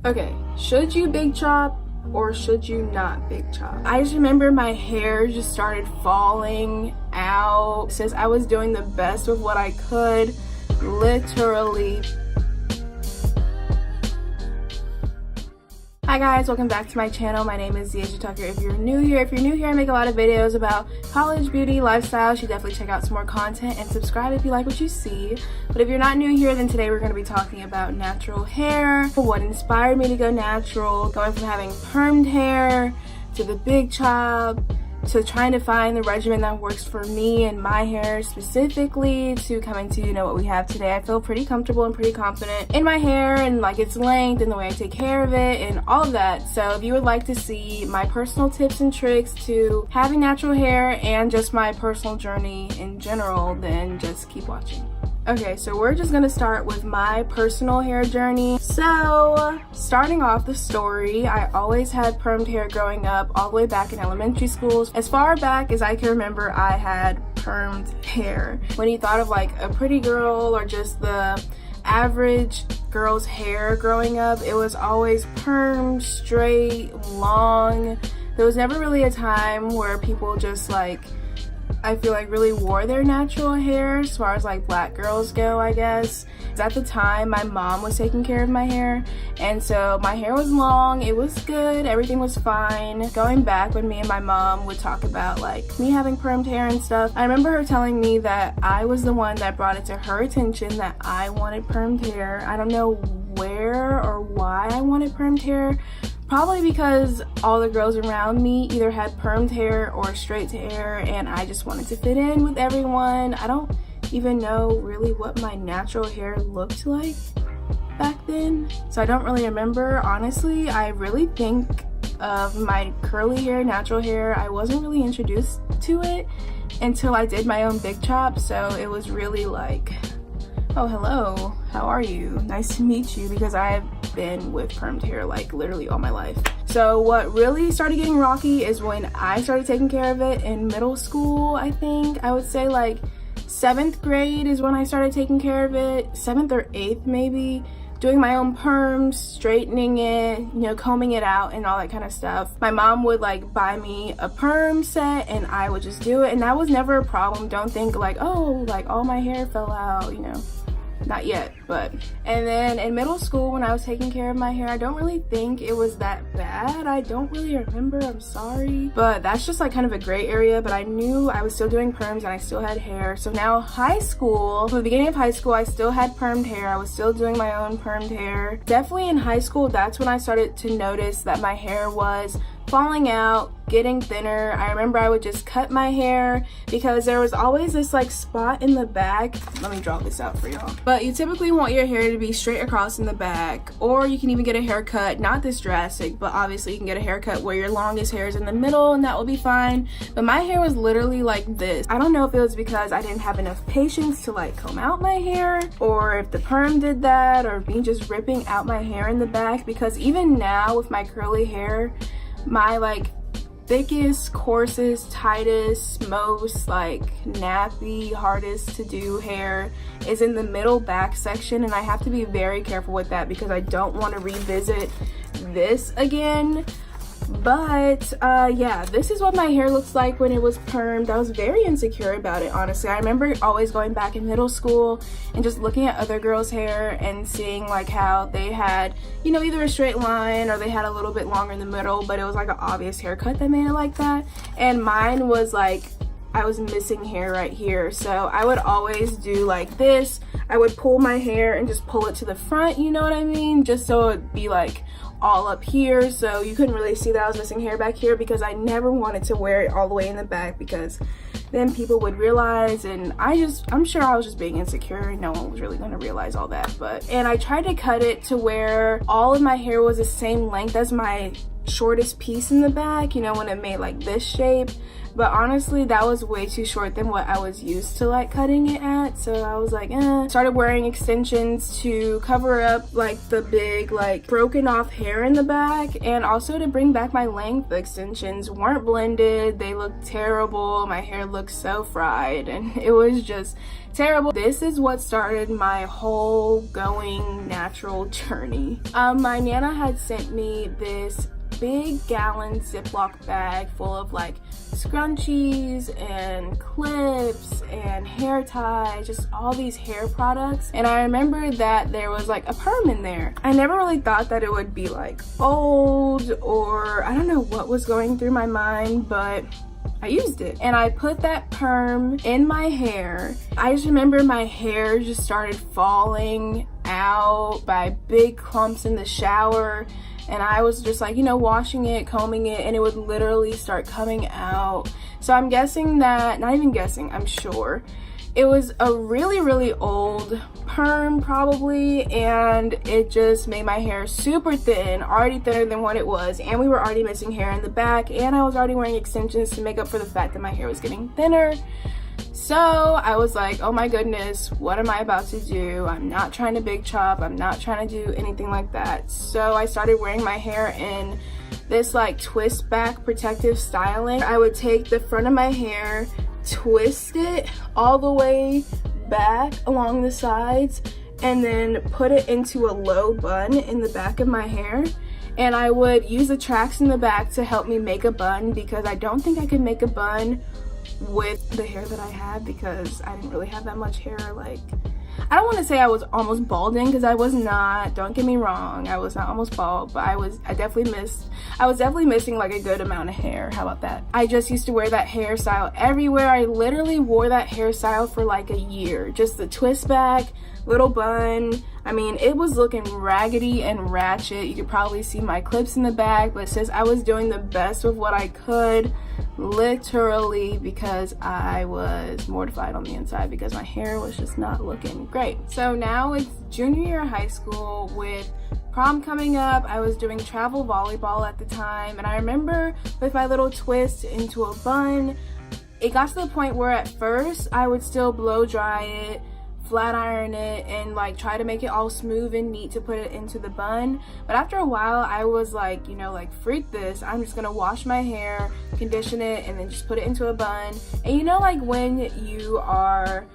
Okay, should you big chop or should you not big chop? I just remember my hair just started falling out since I was doing the best with what I could, literally. Hi guys, welcome back to my channel. My name is Deaja. If you're new here, I make a lot of videos about college, beauty, lifestyle. You should definitely check out some more content and subscribe if you like what you see. But if you're not new here, then today we're going to be talking about natural hair, what inspired me to go natural, going from having permed hair to the big chop, to trying to find the regimen that works for me and my hair specifically, to coming to what we have today. I feel pretty comfortable and pretty confident in my hair and like its length and the way I take care of it and all of that. So if you would like to see my personal tips and tricks to having natural hair and just my personal journey in general, then just keep watching. Okay, so we're just gonna start with my personal hair journey. So starting off the story, I always had permed hair growing up all the way back in elementary school. As far back as I can remember, I had permed hair. When you thought of like a pretty girl or just the average girl's hair growing up, it was always permed, straight, long. There was never really a time where people just I feel like really wore their natural hair as far as like black girls go, I guess. At the time, my mom was taking care of my hair, and so my hair was long, it was good, everything was fine. Going back when me and my mom would talk about like me having permed hair and stuff, I remember her telling me that I was the one that brought it to her attention that I wanted permed hair. I don't know where or why I wanted permed hair. Probably because all the girls around me either had permed hair or straight hair, and I just wanted to fit in with everyone. I don't even know really what my natural hair looked like back then, so I don't really remember. Honestly, I really think of my curly hair, natural hair, I wasn't really introduced to it until I did my own big chop, so it was really like, oh hello, how are you, nice to meet you, because I've been with permed hair like literally all my life. So what really started getting rocky is when I started taking care of it in middle school. I think I would say like 7th grade is when I started taking care of it, 7th or 8th maybe, doing my own perms, straightening it, combing it out and all that kind of stuff. My mom would like buy me a perm set and I would just do it, and that was never a problem. Don't think like, oh, like all my hair fell out, not yet. But and then in middle school when I was taking care of my hair, I don't really think it was that bad. I don't really remember, I'm sorry, but that's just like kind of a gray area. But I knew I was still doing perms and I still had hair. So now high school, from the beginning of high school, I still had permed hair. I was still doing my own permed hair. Definitely in high school, that's when I started to notice that my hair was falling out, getting thinner. I remember I would just cut my hair because there was always this like spot in the back. Let me draw this out for y'all. But you typically want your hair to be straight across in the back, or you can even get a haircut, not this drastic, but obviously you can get a haircut where your longest hair is in the middle and that will be fine. But my hair was literally like this. I don't know if it was because I didn't have enough patience to like comb out my hair, or if the perm did that, or me just ripping out my hair in the back, because even now with my curly hair, my like thickest, coarsest, tightest, most like nappy, hardest to do hair is in the middle back section, and I have to be very careful with that because I don't want to revisit this again. But yeah, this is what my hair looks like when it was permed. I was very insecure about it, honestly. I remember always going back in middle school and just looking at other girls' hair and seeing like how they had, either a straight line or they had a little bit longer in the middle, but it was like an obvious haircut that made it like that. And mine was like, I was missing hair right here. So I would always do like this. I would pull my hair and just pull it to the front, you know what I mean? Just so it'd be like all up here, so you couldn't really see that I was missing hair back here, because I never wanted to wear it all the way in the back because then people would realize, and I'm sure I was just being insecure. No one was really going to realize all that. And I tried to cut it to where all of my hair was the same length as my shortest piece in the back, you know, when it made like this shape. But honestly, that was way too short than what I was used to like cutting it at. So I was like, Started wearing extensions to cover up like the big like broken off hair in the back, and also to bring back my length. The extensions weren't blended, they looked terrible, my hair looked so fried, and it was just terrible. This is what started my whole going natural journey. My Nana had sent me this big gallon Ziploc bag full of like scrunchies and clips and hair ties, just all these hair products. And I remember that there was like a perm in there. I never really thought that it would be like old, or I don't know what was going through my mind, but I used it and I put that perm in my hair. I just remember my hair just started falling out by big clumps in the shower, and I was just like, you know, washing it, combing it, and it would literally start coming out. So I'm guessing that, not even guessing, I'm sure it was a really old perm probably, and it just made my hair super thin, already thinner than what it was, and we were already missing hair in the back, and I was already wearing extensions to make up for the fact that my hair was getting thinner. So I was like, oh my goodness, what am I about to do? I'm not trying to big chop, I'm not trying to do anything like that. So I started wearing my hair in this like twist back protective styling. I would take the front of my hair, twist it all the way back along the sides, and then put it into a low bun in the back of my hair. And I would use the tracks in the back to help me make a bun, because I don't think I could make a bun with the hair that I had, because I didn't really have that much hair. Like, I don't want to say I was almost balding, because I was not, don't get me wrong, I was not almost bald, but I was definitely missing like a good amount of hair. How about that? I just used to wear that hairstyle everywhere. I literally wore that hairstyle for like a year, just the twist back, little bun. I mean, it was looking raggedy and ratchet. You could probably see my clips in the back, but since I was doing the best of what I could, literally, because I was mortified on the inside because my hair was just not looking great. So now it's junior year of high school with prom coming up. I was doing travel volleyball at the time, and I remember with my little twist into a bun, it got to the point where at first I would still blow dry it, flat iron it, and like try to make it all smooth and neat to put it into the bun. But after a while I was like, you know, like, freak this, I'm just gonna wash my hair, condition it, and then just put it into a bun. And you know, like when you are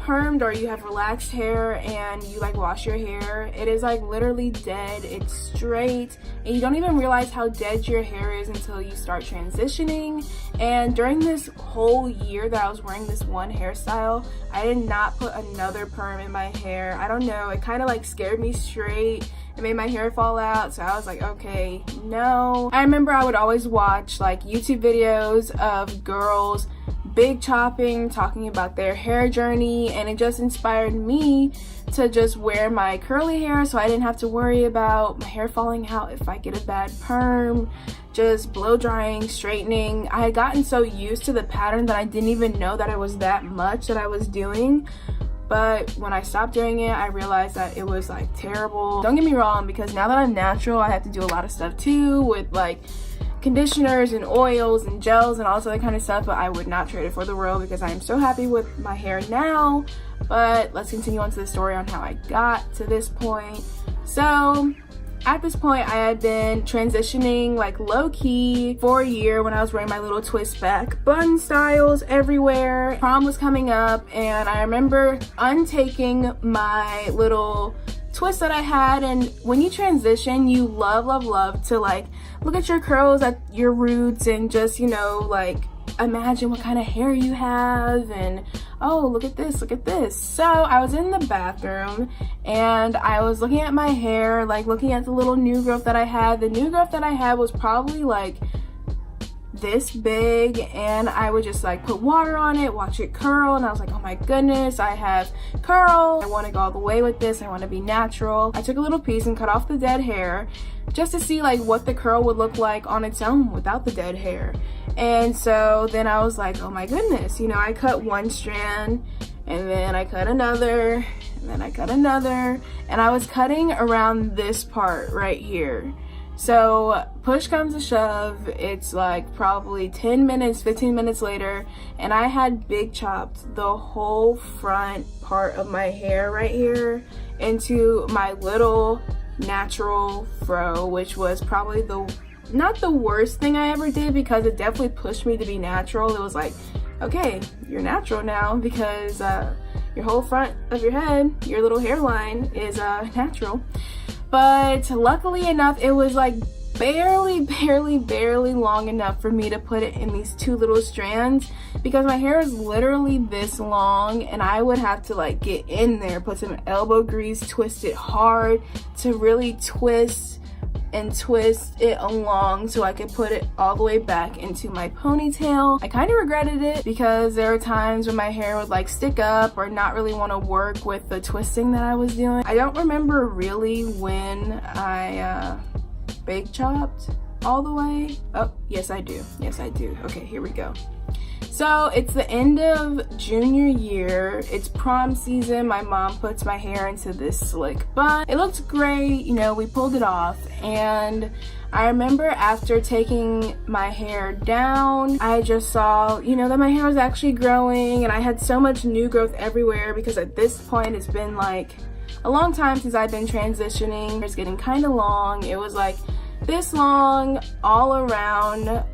permed or you have relaxed hair and you like wash your hair, it is like literally dead, it's straight, and you don't even realize how dead your hair is until you start transitioning. And during this whole year that I was wearing this one hairstyle, I did not put another perm in my hair. I don't know, it kind of like scared me straight. It made my hair fall out, so I was like, okay, no. I remember I would always watch like YouTube videos of girls big chopping, talking about their hair journey, and it just inspired me to just wear my curly hair so I didn't have to worry about my hair falling out if I get a bad perm. Just blow drying, straightening. I had gotten so used to the pattern that I didn't even know that it was that much that I was doing. But when I stopped doing it, I realized that it was like terrible. Don't get me wrong, because now that I'm natural, I have to do a lot of stuff too with like conditioners and oils and gels and all this other kind of stuff, but I would not trade it for the world because I am so happy with my hair now. But let's continue on to the story on how I got to this point. So at this point, I had been transitioning like low-key for a year when I was wearing my little twist back bun styles everywhere. Prom was coming up, and I remember untaking my little twist that I had. And when you transition, you love to like look at your curls at your roots and just, you know, like imagine what kind of hair you have, and oh, look at this, look at this. So I was in the bathroom and I was looking at my hair, like looking at the little new growth that I had. The new growth that I had was probably like this big, and I would just like put water on it, watch it curl, and I was like, oh my goodness, I have curl. I want to go all the way with this. I want to be natural. I took a little piece and cut off the dead hair just to see like what the curl would look like on its own without the dead hair. And so then I was like, oh my goodness, you know, I cut one strand, and then I cut another, and then I cut another, and I was cutting around this part right here. So push comes to shove, it's like probably 10 minutes, 15 minutes later, and I had big chopped the whole front part of my hair right here into my little natural fro, which was probably not the worst thing I ever did, because it definitely pushed me to be natural. It was like, okay, you're natural now, because your whole front of your head, your little hairline is natural. But luckily enough, it was like barely long enough for me to put it in these two little strands, because my hair is literally this long and I would have to like get in there, put some elbow grease, twist it hard to really twist it along so I could put it all the way back into my ponytail. I kind of regretted it, because there were times when my hair would like stick up or not really want to work with the twisting that I was doing. I don't remember really when I big chopped all the way. Oh, yes I do. Okay, here we go. So it's the end of junior year, it's prom season. My mom puts my hair into this slick bun. It looked great, you know, we pulled it off, and I remember after taking my hair down, I just saw, you know, that my hair was actually growing, and I had so much new growth everywhere, because at this point it's been like a long time since I've been transitioning. It's getting kind of long. It was like this long all around.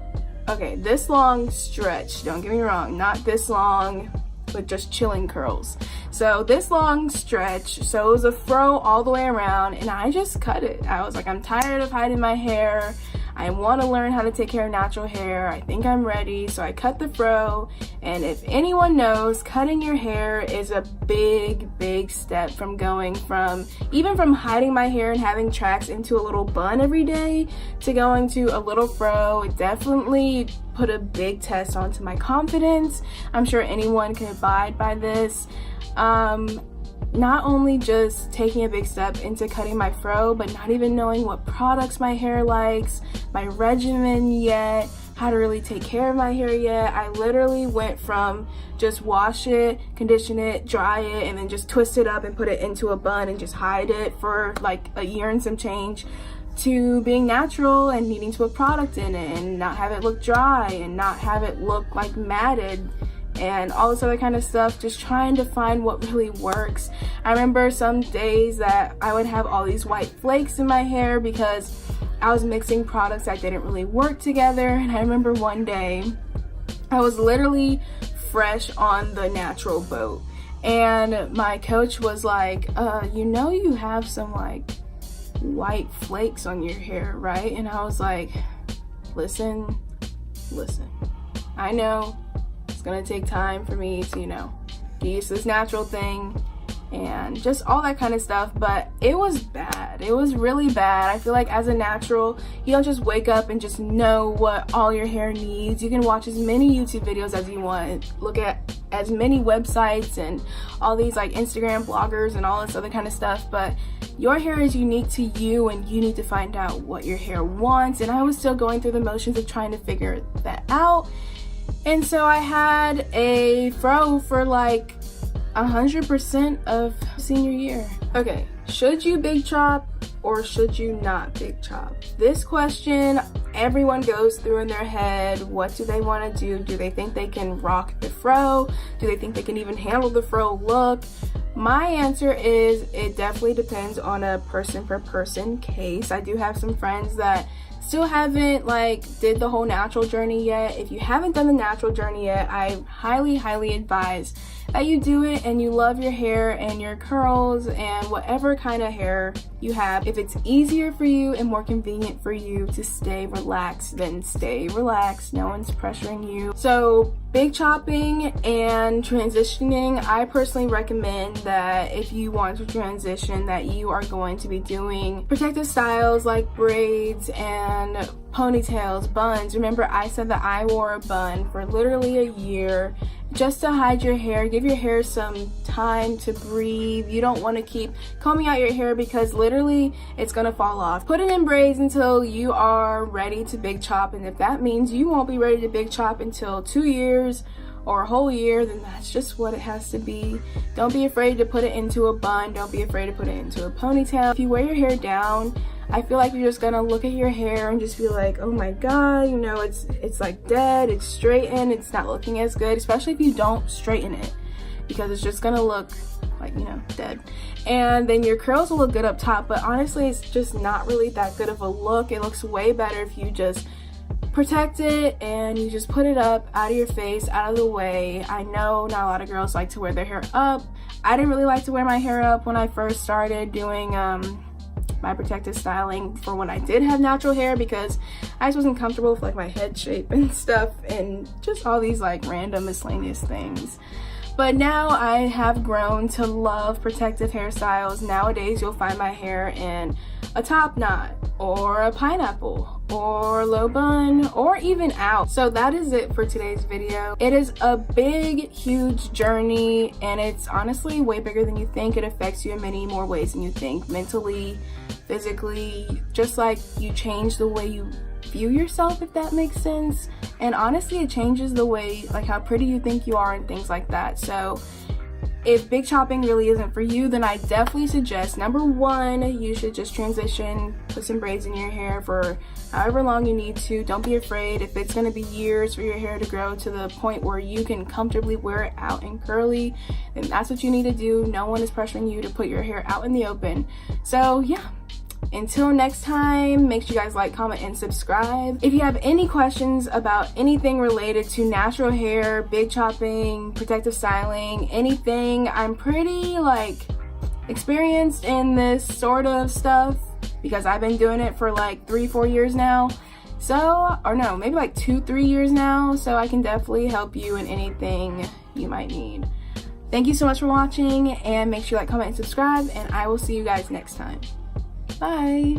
Okay, this long stretch, don't get me wrong, not this long with just chilling curls. So this long stretch, so it was a fro all the way around, and I just cut it. I was like, I'm tired of hiding my hair. I want to learn how to take care of natural hair. I think I'm ready. So I cut the fro, and if anyone knows, cutting your hair is a big step from going from, even from hiding my hair and having tracks into a little bun every day to going to a little fro. It definitely put a big test onto my confidence. I'm sure anyone can abide by this. Not only just taking a big step into cutting my fro, but not even knowing what products my hair likes, my regimen yet, how to really take care of my hair yet. I literally went from just wash it, condition it, dry it, and then just twist it up and put it into a bun and just hide it for like a year and some change, to being natural and needing to put product in it and not have it look dry and not have it look like matted and all this other kind of stuff, just trying to find what really works. I remember some days that I would have all these white flakes in my hair because I was mixing products that didn't really work together. And I remember one day I was literally fresh on the natural boat, and my coach was like, you know, you have some like white flakes on your hair, right? And I was like, listen, I know it's gonna take time for me to, you know, get used to this natural thing and just all that kind of stuff, but it was bad. It was really bad. I feel like as a natural, you don't just wake up and just know what all your hair needs. You can watch as many YouTube videos as you want, look at as many websites and all these like Instagram bloggers and all this other kind of stuff, but your hair is unique to you and you need to find out what your hair wants. And I was still going through the motions of trying to figure that out. And so I had a fro for like 100% of senior year. Okay, should you big chop or should you not big chop? This question everyone goes through in their head. What do they want to do? Do they think they can rock the fro? Do they think they can even handle the fro look? My answer is it definitely depends on a person per person case. I do have some friends that still haven't like did the whole natural journey yet. If you haven't done the natural journey yet, I highly advise that you do it and you love your hair and your curls and whatever kind of hair you have. If it's easier for you and more convenient for you to stay relaxed, then stay relaxed. No one's pressuring you. So big chopping and transitioning, I personally recommend that if you want to transition, that you are going to be doing protective styles like braids and ponytails, buns. Remember, I said that I wore a bun for literally a year just to hide your hair, give your hair some time to breathe. You don't want to keep combing out your hair because literally it's gonna fall off. Put it in braids until you are ready to big chop, and if that means you won't be ready to big chop until 2 years or a whole year, then that's just what it has to be. Don't be afraid to put it into a bun. Don't be afraid to put it into a ponytail. If you wear your hair down, I feel like you're just gonna look at your hair and just be like, oh my god, you know, it's like dead, it's straightened, it's not looking as good, especially if you don't straighten it, because it's just gonna look like, you know, dead. And then your curls will look good up top, but honestly it's just not really that good of a look. It looks way better if you just protect it and you just put it up out of your face, out of the way. I know not a lot of girls like to wear their hair up. I didn't really like to wear my hair up when I first started doing my protective styling for when I did have natural hair, because I just wasn't comfortable with like my head shape and stuff and just all these like random miscellaneous things. But now I have grown to love protective hairstyles. Nowadays you'll find my hair in a top knot or a pineapple or low bun or even out. So that is it for today's video. It is a big, huge journey, and it's honestly way bigger than you think. It affects you in many more ways than you think, mentally, physically, just like you change the way you view yourself, if that makes sense. And honestly, it changes the way, like how pretty you think you are and things like that. So if big chopping really isn't for you, then I definitely suggest, number one, you should just transition, put some braids in your hair for however long you need to. Don't be afraid. If it's going to be years for your hair to grow to the point where you can comfortably wear it out and curly, then that's what you need to do. No one is pressuring you to put your hair out in the open. So yeah, until next time, make sure you guys like, comment, and subscribe. If you have any questions about anything related to natural hair, big chopping, protective styling, anything, I'm pretty like experienced in this sort of stuff because I've been doing it for like 3-4 years now. So, or no, maybe like 2-3 years now. So I can definitely help you in anything you might need. Thank you so much for watching, and make sure you like, comment, and subscribe, and I will see you guys next time. Bye.